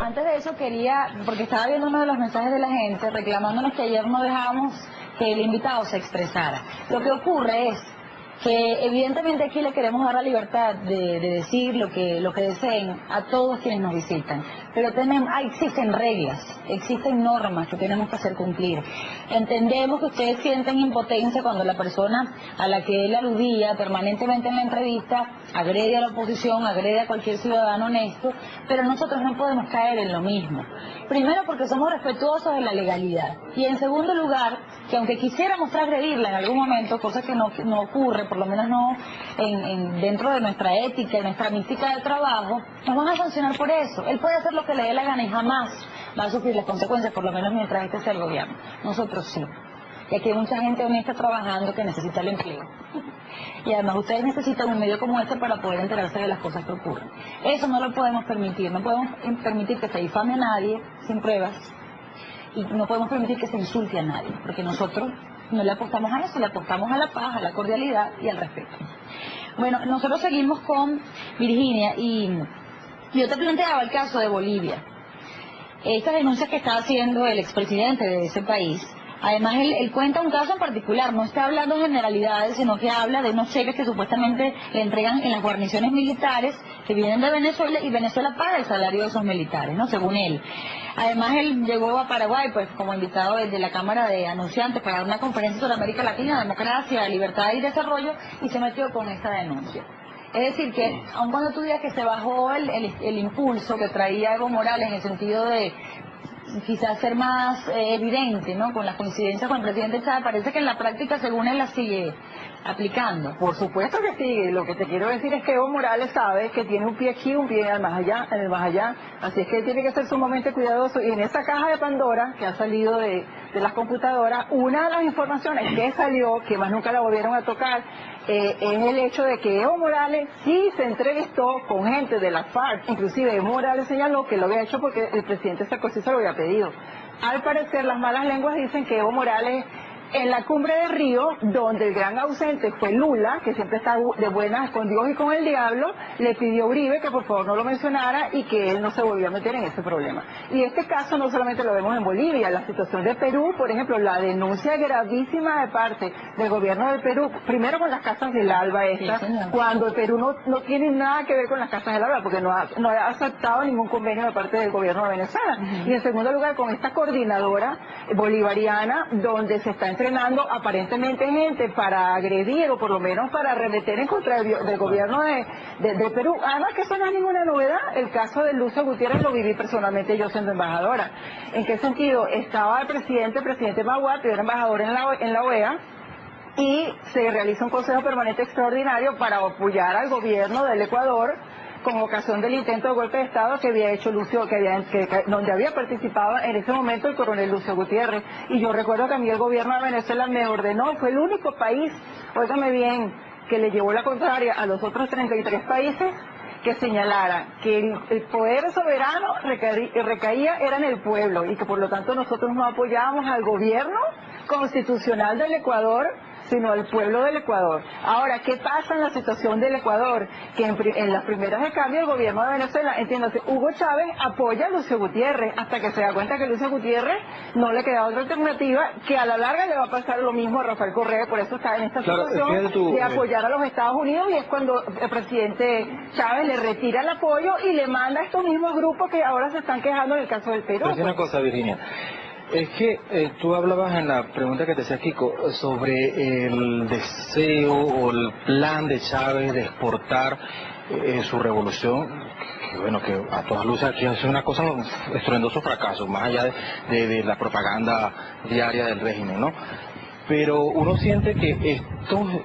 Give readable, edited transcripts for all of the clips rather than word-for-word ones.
antes de eso quería, porque estaba viendo uno de los mensajes de la gente reclamándonos que ayer no dejábamos que el invitado se expresara. Lo que ocurre es que evidentemente aquí le queremos dar la libertad de decir lo que deseen a todos quienes nos visitan, pero existen reglas, existen normas que tenemos que hacer cumplir. Entendemos que ustedes sienten impotencia cuando la persona a la que él aludía permanentemente en la entrevista agrede a la oposición, agrede a cualquier ciudadano honesto, pero nosotros no podemos caer en lo mismo. Primero porque somos respetuosos de la legalidad, y en segundo lugar, que aunque quisiéramos transgredirla en algún momento, cosa que no ocurre, por lo menos no dentro de nuestra ética y nuestra mística de trabajo, nos van a sancionar por eso. Él puede hacer lo que le dé la gana y jamás va a sufrir las consecuencias, por lo menos mientras este sea el gobierno. Nosotros sí. Y aquí hay mucha gente honesta trabajando que necesita el empleo. Y además ustedes necesitan un medio como este para poder enterarse de las cosas que ocurren. Eso no lo podemos permitir. No podemos permitir que se difame a nadie sin pruebas. Y no podemos permitir que se insulte a nadie, porque nosotros no le apostamos a eso, le apostamos a la paz, a la cordialidad y al respeto. Bueno, nosotros seguimos con Virginia y yo te planteaba el caso de Bolivia. Estas denuncias que está haciendo el expresidente de ese país, además él cuenta un caso en particular, no está hablando de generalidades, sino que habla de unos cheques que supuestamente le entregan en las guarniciones militares que vienen de Venezuela, y Venezuela paga el salario de esos militares, ¿no? Según él. Además, él llegó a Paraguay pues como invitado desde la Cámara de Anunciantes para dar una conferencia sobre América Latina, democracia, libertad y desarrollo, y se metió con esta denuncia. Es decir, que aun cuando tú digas que se bajó el impulso que traía Evo Morales en el sentido de quizás ser más evidente, ¿no?, con las coincidencias con el presidente Chávez, parece que en la práctica, según él, la sigue aplicando. Por supuesto que sí. Lo que te quiero decir es que Evo Morales sabe que tiene un pie aquí, un pie al más allá, en el más allá, así es que tiene que ser sumamente cuidadoso. Y en esa caja de Pandora que ha salido de las computadoras, una de las informaciones que salió, que más nunca la volvieron a tocar, es el hecho de que Evo Morales sí se entrevistó con gente de la FARC. Inclusive Evo Morales señaló que lo había hecho porque el presidente Sarkozy se lo había pedido. Al parecer, las malas lenguas dicen que Evo Morales, en la cumbre de Río, donde el gran ausente fue Lula, que siempre está de buenas con Dios y con el diablo, le pidió a Uribe que por favor no lo mencionara y que él no se volviera a meter en ese problema. Y este caso no solamente lo vemos en Bolivia, la situación de Perú, por ejemplo, la denuncia gravísima de parte del gobierno de Perú, primero con las casas del Alba cuando el Perú no tiene nada que ver con las casas del Alba, porque no ha aceptado ningún convenio de parte del gobierno de Venezuela. Y en segundo lugar, con esta coordinadora bolivariana, donde se está entrenando aparentemente gente para agredir o por lo menos para arremeter en contra del gobierno de Perú. Además que eso no es ninguna novedad. El caso de Lucio Gutiérrez lo viví personalmente yo siendo embajadora. ¿En qué sentido? Estaba el presidente Maguad, que era embajador en la OEA, y se realiza un consejo permanente extraordinario para apoyar al gobierno del Ecuador con ocasión del intento de golpe de Estado que había hecho Lucio, donde había participado en ese momento el coronel Lucio Gutiérrez. Y yo recuerdo que a mí el gobierno de Venezuela me ordenó, fue el único país, óigame bien, que le llevó la contraria a los otros 33 países, que señalara que el poder soberano recaía era en el pueblo, y que por lo tanto nosotros no apoyábamos al gobierno constitucional del Ecuador, sino al pueblo del Ecuador. Ahora, ¿qué pasa en la situación del Ecuador? Que en las primeras de cambio el gobierno de Venezuela, entiéndase, Hugo Chávez apoya a Lucio Gutiérrez, hasta que se da cuenta que Lucio Gutiérrez no le queda otra alternativa, que a la larga le va a pasar lo mismo a Rafael Correa, por eso está en esta situación de apoyar a los Estados Unidos, y es cuando el presidente Chávez le retira el apoyo y le manda a estos mismos grupos que ahora se están quejando en el caso del Perú. Pero una cosa, Virginia. Es que tú hablabas en la pregunta que te hacía Kiko sobre el deseo o el plan de Chávez de exportar su revolución, que bueno, que a todas luces aquí es una cosa, un estruendoso fracaso, más allá de la propaganda diaria del régimen, ¿no? Pero uno siente que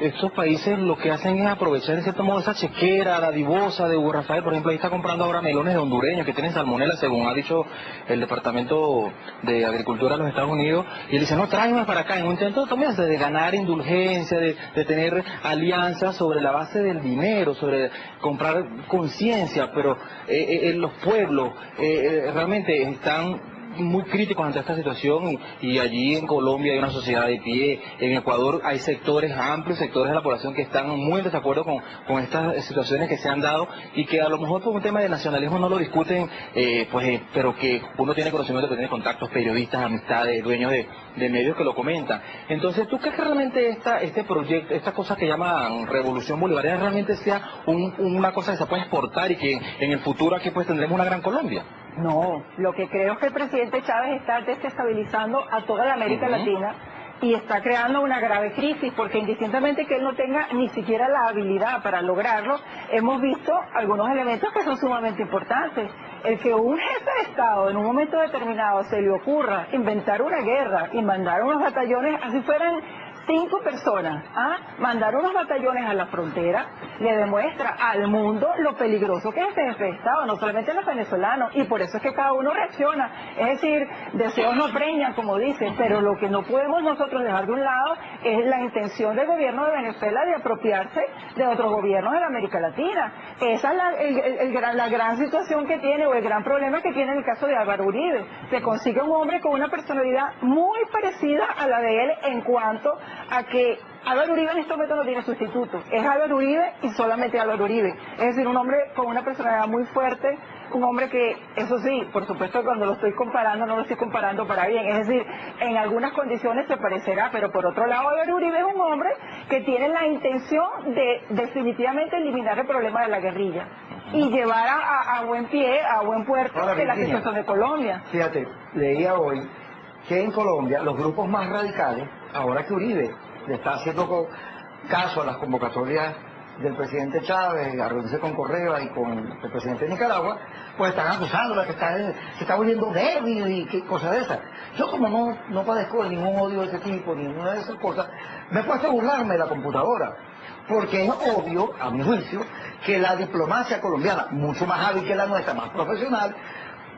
estos países lo que hacen es aprovechar de cierto modo esa chequera dadivosa de Hugo Rafael. Por ejemplo, ahí está comprando ahora melones de hondureños que tienen salmonela, según ha dicho el Departamento de Agricultura de los Estados Unidos, y él dice, no, tráeme para acá, en un intento de ganar indulgencia, de tener alianzas sobre la base del dinero, sobre comprar conciencia, pero los pueblos realmente están muy críticos ante esta situación y allí en Colombia hay una sociedad de pie, en Ecuador hay sectores, amplios sectores de la población que están muy en desacuerdo con estas situaciones que se han dado y que a lo mejor por un tema de nacionalismo no lo discuten, pero que uno tiene conocimiento, que tiene contactos, periodistas, amistades, dueños de medios que lo comentan. Entonces, ¿tú crees que realmente este proyecto, esta cosa que llaman Revolución Bolivariana realmente sea una cosa que se puede exportar y que en el futuro aquí pues tendremos una gran Colombia? No, lo que creo es que el presidente Chávez está desestabilizando a toda la América Latina y está creando una grave crisis, porque indistintamente que él no tenga ni siquiera la habilidad para lograrlo, hemos visto algunos elementos que son sumamente importantes. El que un jefe de Estado en un momento determinado se le ocurra inventar una guerra y mandar unos batallones, así fueran 5 personas, mandar unos batallones a la frontera, le demuestra al mundo lo peligroso que es este jefe de Estado, no solamente los venezolanos, y por eso es que cada uno reacciona. Es decir, deseos no preñan, como dicen, pero lo que no podemos nosotros dejar de un lado es la intención del gobierno de Venezuela de apropiarse de otros gobiernos de la América Latina. Esa es la gran situación que tiene, o el gran problema que tiene en el caso de Álvaro Uribe. Se consigue un hombre con una personalidad muy parecida a la de él en cuanto a que Álvaro Uribe en este momento no tiene sustituto. Es Álvaro Uribe y solamente Álvaro Uribe. Es decir, un hombre con una personalidad muy fuerte, un hombre que, eso sí, por supuesto cuando lo estoy comparando, no lo estoy comparando para bien. Es decir, en algunas condiciones se parecerá, pero por otro lado Álvaro Uribe es un hombre que tiene la intención de definitivamente eliminar el problema de la guerrilla y llevar a buen pie, a buen puerto la situación de Colombia. Fíjate, leía hoy que en Colombia los grupos más radicales, ahora que Uribe le está haciendo caso a las convocatorias del presidente Chávez, a reunirse con Correa y con el presidente de Nicaragua, pues están acusándola que se está volviendo débil y qué cosas de esas. Yo como no padezco de ningún odio de ese tipo, ni ninguna de esas cosas, me he puesto a burlarme de la computadora, porque es obvio, a mi juicio, que la diplomacia colombiana, mucho más hábil que la nuestra, más profesional,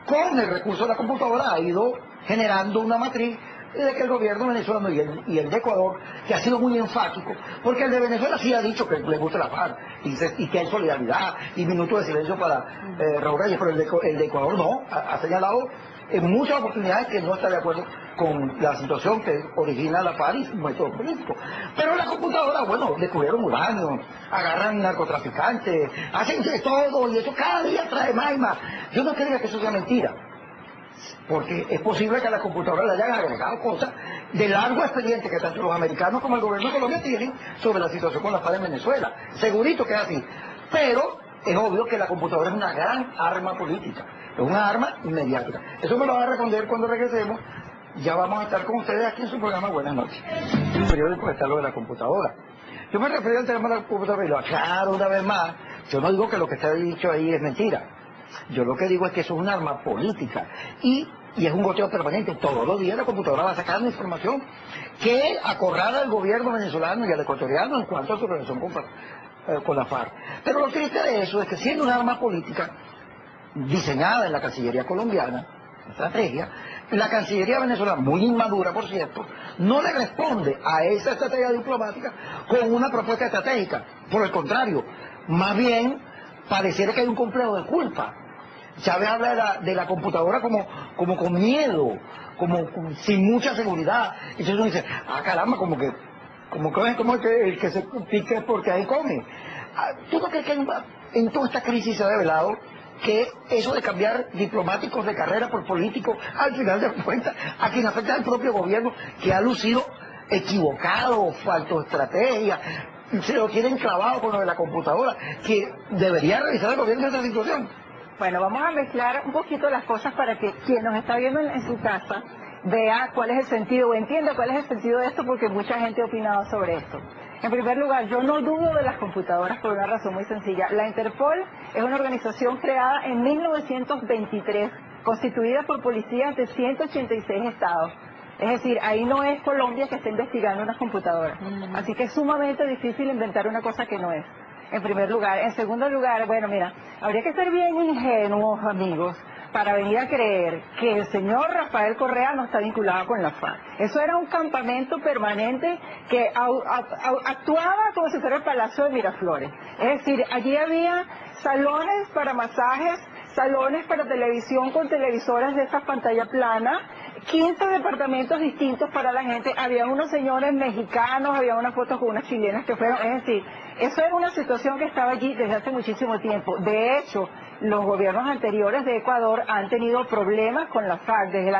con el recurso de la computadora ha ido generando una matriz de que el gobierno venezolano y el de Ecuador, que ha sido muy enfático, porque el de Venezuela sí ha dicho que le gusta la FARC y que hay solidaridad y minutos de silencio para Raúl Reyes, pero el de Ecuador no, ha señalado en muchas oportunidades que no está de acuerdo con la situación que origina la FARC y su método político. Pero la computadora, bueno, descubrieron uranio, agarran narcotraficantes, hacen de todo y eso cada día trae más y más. Yo no quería que eso sea mentira, porque es posible que a la computadora le hayan agregado cosas de largo expediente que tanto los americanos como el gobierno de Colombia tienen sobre la situación con la FARC en Venezuela. Segurito que es así. Pero es obvio que la computadora es una gran arma política, es una arma mediática. Eso me lo van a responder cuando regresemos. Ya vamos a estar con ustedes aquí en su programa Buenas Noches. El periódico está lo de la computadora. Yo me referí al tema de la computadora y lo aclaro una vez más. Yo no digo que lo que está dicho ahí es mentira. Yo lo que digo es que eso es un arma política y es un goteo permanente. Todos los días la computadora va sacando información que acorrala al gobierno venezolano y al ecuatoriano en cuanto a su relación con la FARC. Pero lo triste de eso es que siendo un arma política diseñada en la Cancillería colombiana, estrategia, la Cancillería venezolana, muy inmadura por cierto, no le responde a esa estrategia diplomática con una propuesta estratégica. Por el contrario, más bien pareciera que hay un complejo de culpa. Chávez habla de la computadora como con miedo, como sin mucha seguridad. Entonces uno dice, caramba, como que el que se pique porque ahí come. ¿Tú no crees que en toda esta crisis se ha revelado que eso de cambiar diplomáticos de carrera por políticos, al final de cuentas, a quien afecta al propio gobierno, que ha lucido equivocado, falto de estrategia, se lo tienen clavado con lo de la computadora, que debería revisar el gobierno esa situación? Bueno, vamos a mezclar un poquito las cosas para que quien nos está viendo en su casa vea cuál es el sentido, o entienda cuál es el sentido de esto, porque mucha gente ha opinado sobre esto. En primer lugar, yo no dudo de las computadoras por una razón muy sencilla. La Interpol es una organización creada en 1923, constituida por policías de 186 estados. Es decir, ahí no es Colombia que está investigando unas computadoras. Así que es sumamente difícil inventar una cosa que no es. En primer lugar. En segundo lugar, bueno, mira, habría que ser bien ingenuos, amigos, para venir a creer que el señor Rafael Correa no está vinculado con la FARC. Eso era un campamento permanente que actuaba como si fuera el Palacio de Miraflores. Es decir, allí había salones para masajes salones para televisión con televisores de esas pantalla plana, 15 departamentos distintos para la gente, había unos señores mexicanos, había unas fotos con unas chilenas que fueron, es decir, eso era una situación que estaba allí desde hace muchísimo tiempo. De hecho, los gobiernos anteriores de Ecuador han tenido problemas con la FARC desde el